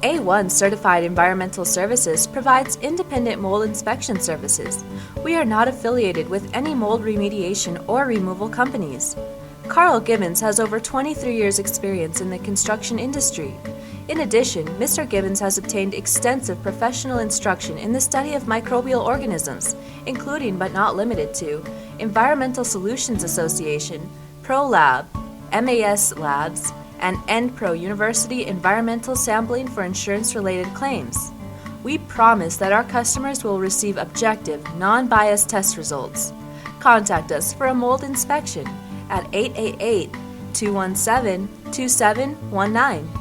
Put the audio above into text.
A1 Certified Environmental Services provides independent mold inspection services. We are not affiliated with any mold remediation or removal companies. Carl Gibbons has over 23 years' experience in the construction industry. In addition, Mr. Gibbons has obtained extensive professional instruction in the study of microbial organisms, including but not limited to Environmental Solutions Association, ProLab, MAS Labs, and NPro University Environmental Sampling for insurance-related claims. We promise that our customers will receive objective, non-biased test results. Contact us for a mold inspection at 888-217-2719.